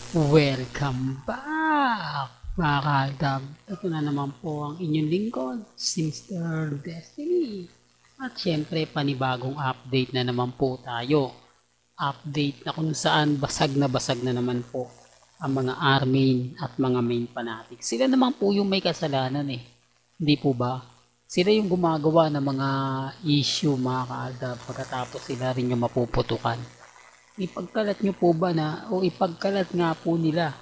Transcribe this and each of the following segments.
Welcome back, mga kaaldab. Ito na naman po ang inyong lingkod, si Mr. Destiny. At syempre, panibagong update na naman po tayo. Update na kung saan basag na naman po ang mga armin at mga main fanatic. Sila naman po yung may kasalanan eh. Hindi po ba? Sila yung gumagawa ng mga issue, mga kaaldab, pagkatapos sila rin yung mapuputukan. Ipagkalat nyo po ba na, o ipagkalat nga po nila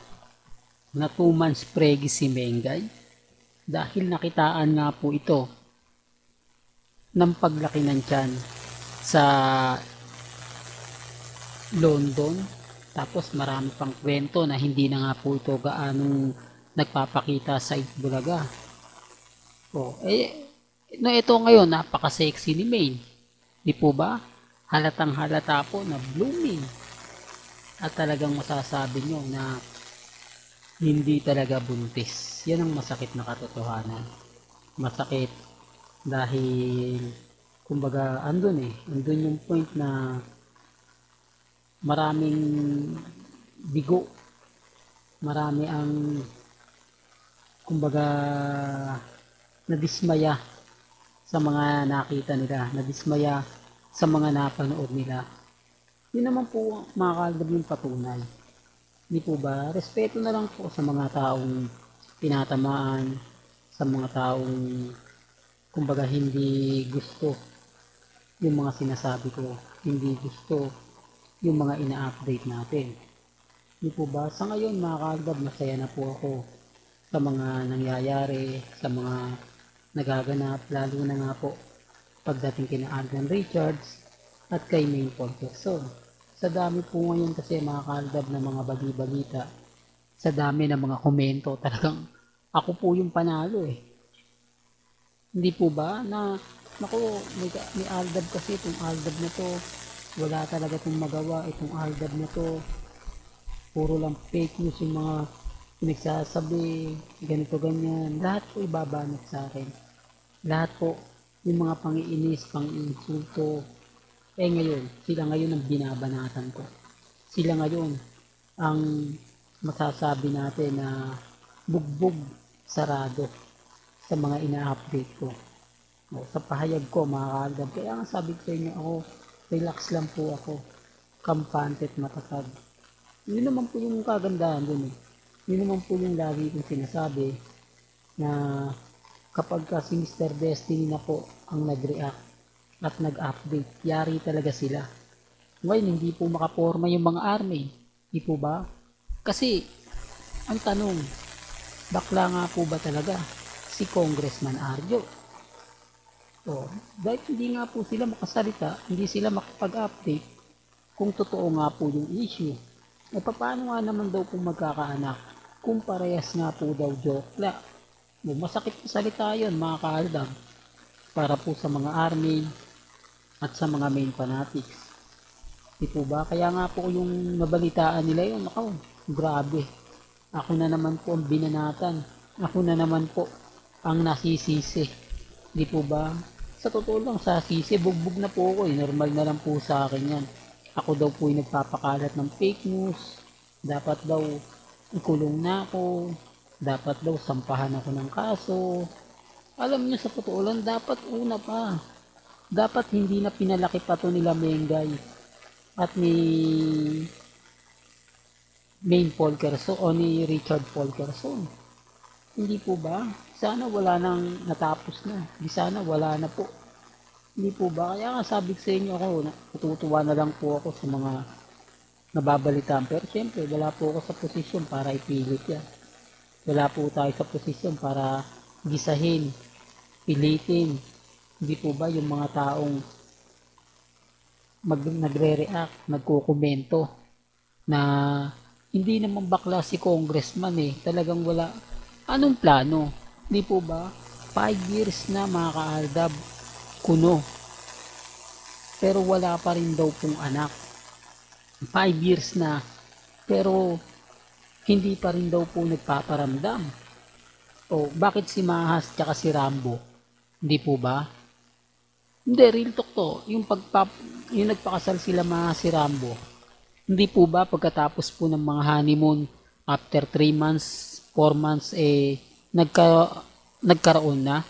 na 2 months pregi si Mengay dahil nakitaan nga po ito ng paglaki ng tiyan sa London. Tapos marami pang kwento na hindi na nga po ito gaanong nagpapakita sa Itbulaga. No, ito ngayon napaka-sexy ni Maine. Di po ba? Halatang halata po na blooming. At talagang masasabi nyo na hindi talaga buntis. Yan ang masakit na katotohanan. Masakit dahil kumbaga andun yung point na maraming bigo. Marami ang kumbaga nadismaya sa mga nakita nila. Nadismaya sa mga napanood nila. Yun naman po mga kaaldab yung patunay. Hindi po ba? Respeto na lang po sa mga taong tinatamaan, sa mga taong kumbaga hindi gusto yung mga sinasabi ko, hindi gusto yung mga ina-update natin. Hindi po ba? Sa ngayon mga kaaldab, masaya na po ako sa mga nangyayari, sa mga nagaganap, lalo na nga po pagdating kina Alden Richards at kay Maine Paul Jackson. Sa dami po ngayon kasi mga kaaldab ng mga bali-balita, sa dami ng mga komento, talagang ako po yung panalo eh. Hindi po ba na, naku, may aldab kasi itong aldab na to, wala talaga itong magawa, itong aldab na to, puro lang fake news yung mga pinagsasabi, ganito ganyan, lahat po ibabanat sa akin. Lahat po, yung mga pangiinis, panginsulto, ngayon, sila ngayon ang binabanatan ko. Sila ngayon ang masasabi natin na bugbog sarado sa mga ina-update ko. Sa pahayag ko, mga kaaldab. Kaya nga sabi ko sa inyo, ako, relax lang po ako. Kampante at matatag. Yun naman po yung kagandahan dun eh. Yun naman po yung lagi kong sinasabi na kapag si Mr. Destiny na po ang nag-react at nag-update, yari talaga sila. Ngayon, hindi po makaporma yung mga army. Hindi po ba? Kasi, ang tanong, bakla nga po ba talaga si Congressman Arjo? Dahil hindi nga po sila makasalita, hindi sila makapag-update kung totoo nga po yung issue. Paano nga naman daw po magkakaanak kung parehas nga po daw jokla? Masakit na salita yun mga kaaldab para po sa mga army at sa mga main fanatics. Di po ba? Kaya nga po yung nabalitaan nila yun, ako, grabe. Ako na naman po ang binanatan. Ako na naman po ang nasisisi. Di po ba? Sa totoo lang, sa sisi, bugbog na po ako. Normal na lang po sa akin yan. Ako daw po yung nagpapakalat ng fake news. Dapat daw ikulong na ako. Dapat daw sampahan ako ng kaso. Alam niyo sa totoo lang, dapat una pa. Dapat hindi na pinalaki pa to nila Mengay at ni Maine Paul Kerson o ni Richard Paul Kerson. Hindi po ba? Sana wala nang natapos na. Di sana wala na po. Hindi po ba? Kaya nga sabi ko sa inyo ako, natutuwa na lang po ako sa mga nababalitaan. Pero siyempre, wala po ako sa posisyon para ipilit yan. Wala po tayo sa posisyon para gisahin, pilitin. Hindi po ba yung mga taong nagre-react, nagkukomento na hindi naman bakla si congressman eh. Talagang wala. Anong plano? Hindi po ba? 5 years na mga kaaldab, kuno. Pero wala pa rin daw pong anak. 5 years na. Pero hindi pa rin daw po nagpaparamdam. Bakit si Mahas tsaka si Rambo? Hindi po ba? Hindi, real talk to. Yung nagpakasal sila mga si Rambo. Hindi po ba pagkatapos po ng mga honeymoon, after 3 months, 4 months, nagkaroon na?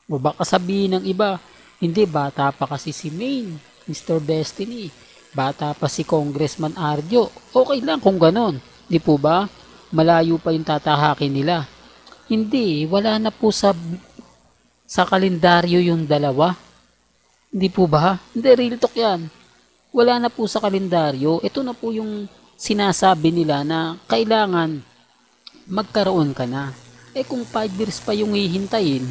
O baka sabihin ng iba, hindi, bata pa kasi si Maine, Mr. Destiny. Bata pa si Congressman Arjo. Okay lang kung ganon. Di po ba? Malayo pa yung tatahakin nila. Hindi, wala na po sa kalendaryo yung dalawa. Hindi po ba? Hindi, real talk yan. Wala na po sa kalendaryo. Ito na po yung sinasabi nila na kailangan magkaroon ka na. Kung 5 years pa yung hihintayin,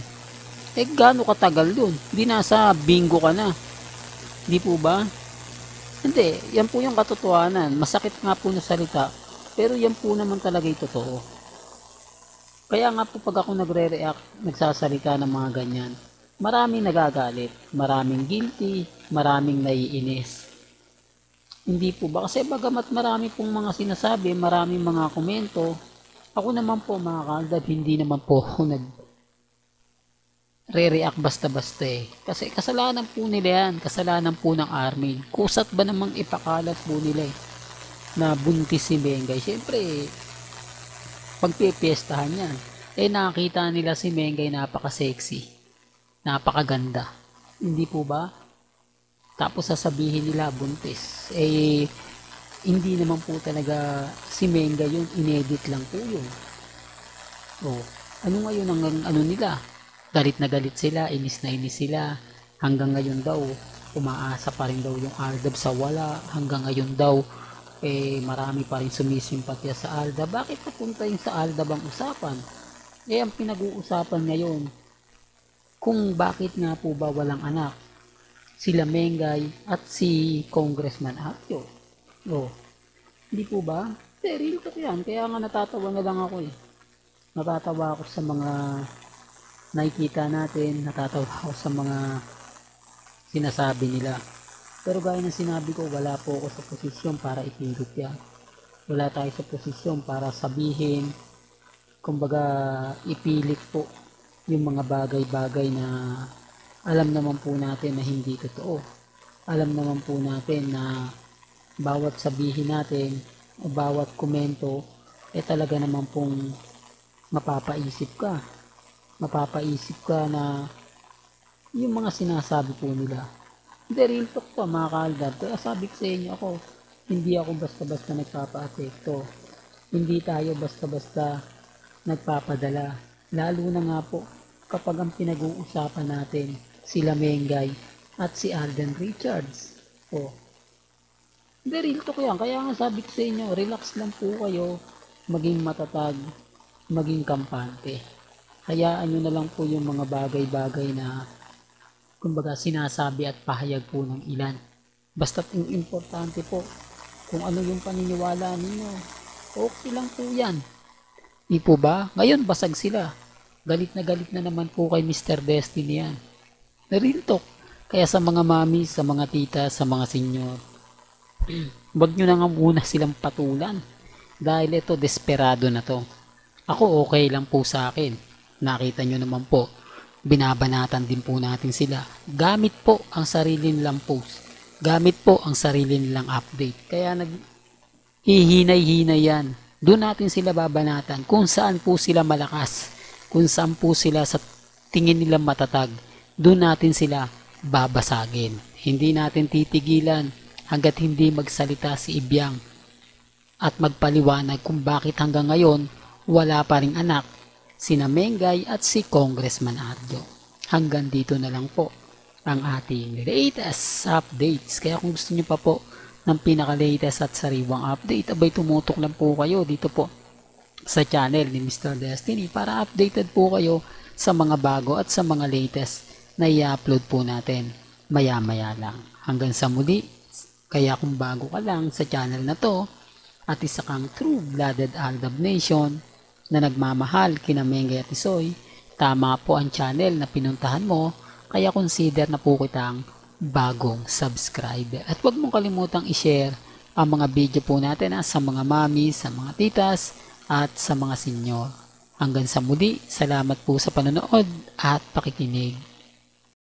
gaano katagal yun? Hindi nasa bingo ka na. Di po ba? Hindi, yan po yung katotohanan. Masakit nga po na salita, pero yan po naman talaga yung totoo. Kaya nga po pag ako nagre-react, nagsasalita ng mga ganyan, maraming nagagalit, maraming guilty, maraming naiinis. Hindi po ba? Kasi bagamat marami pong mga sinasabi, maraming mga komento, ako naman po mga kaaldab, hindi naman po ako nag-react basta-basta eh. Kasi kasalanan po nila yan, kasalanan po ng Armin. Kusat ba namang ipakalat po nila eh, na buntis si Mengay? Siyempre, pagpipiestahan yan. Nakita nila si Mengay napaka-sexy, napakaganda. Hindi po ba? Tapos sasabihin nila buntis. Hindi naman po talaga si Mengay yun, inedit lang po yun. Ano ngayon ang ano nila? Galit na galit sila, inis na inis sila. Hanggang ngayon daw, umaasa pa rin daw yung Aldab sa wala. Hanggang ngayon daw, marami pa rin sumisimpatya sa Aldab. Bakit napunta yung sa Aldab ang usapan? Ang pinag-uusapan ngayon, kung bakit nga po ba walang anak sila Mengay at si Congressman Arjo. Hindi po ba? Real talk yan. Kaya nga natatawa na lang ako eh. Natatawa ako sa mga nakikita natin, natatawa ako sa mga sinasabi nila. Pero gaya ng sinabi ko, wala po ako sa posisyon para ipilit yan. Wala tayo sa posisyon para sabihin, kumbaga ipilit po yung mga bagay-bagay na alam naman po natin na hindi totoo. Alam naman po natin na bawat sabihin natin o bawat komento talaga naman pong mapapaisip ka. Mapapaisip ka na yung mga sinasabi po nila. Hindi, real talk pa mga kaaldab. Kaya sabi ko sa inyo ako, hindi ako basta-basta nagpapa-apekto. Hindi tayo basta-basta nagpapadala. Lalo na nga po kapag ang pinag-uusapan natin sila Mengay at si Alden Richards. Hindi, real talk yan. Kaya nga sabi ko sa inyo, relax lang po kayo, maging matatag, maging kampante. Hayaan nyo na lang po yung mga bagay-bagay na kumbaga sinasabi at pahayag po ng ilan. Basta't yung importante po, kung ano yung paniniwala ninyo, okay lang po yan. Di po ba? Ngayon basag sila. Galit na naman po kay Mr. Destiny yan. Na real talk. Kaya sa mga mami, sa mga tita, sa mga senior, wag nyo na nga muna silang patulan. Dahil ito, desperado na to. Ako okay lang po sa akin. Nakita nyo naman po, binabanatan din po natin sila. Gamit po ang sarili nilang post. Gamit po ang sarili nilang update. Kaya naghihinay-hinay yan. Doon natin sila babanatan kung saan po sila malakas. Kung saan po sila sa tingin nilang matatag. Doon natin sila babasagin. Hindi natin titigilan hanggat hindi magsalita si Ibiang at magpaliwanag kung bakit hanggang ngayon wala pa ring anak sina Mengay at si Congressman Arjo. Hanggang dito na lang po ang ating latest updates. Kaya kung gusto niyo pa po ng pinaka-latest at sariwang update, abay tumutok lang po kayo dito po sa channel ni Mr. Destiny para updated po kayo sa mga bago at sa mga latest na i-upload po natin maya-maya lang. Hanggang sa muli, kaya kung bago ka lang sa channel na to at isa kang true-blooded Aldab Nation na nagmamahal kina Mengay at Isoy, tama po ang channel na pinuntahan mo, kaya consider na po kitang bagong subscriber. At huwag mong kalimutang i-share ang mga video po natin sa mga mami, sa mga titas at sa mga senyor. Hanggang sa muli, salamat po sa panonood at pakikinig.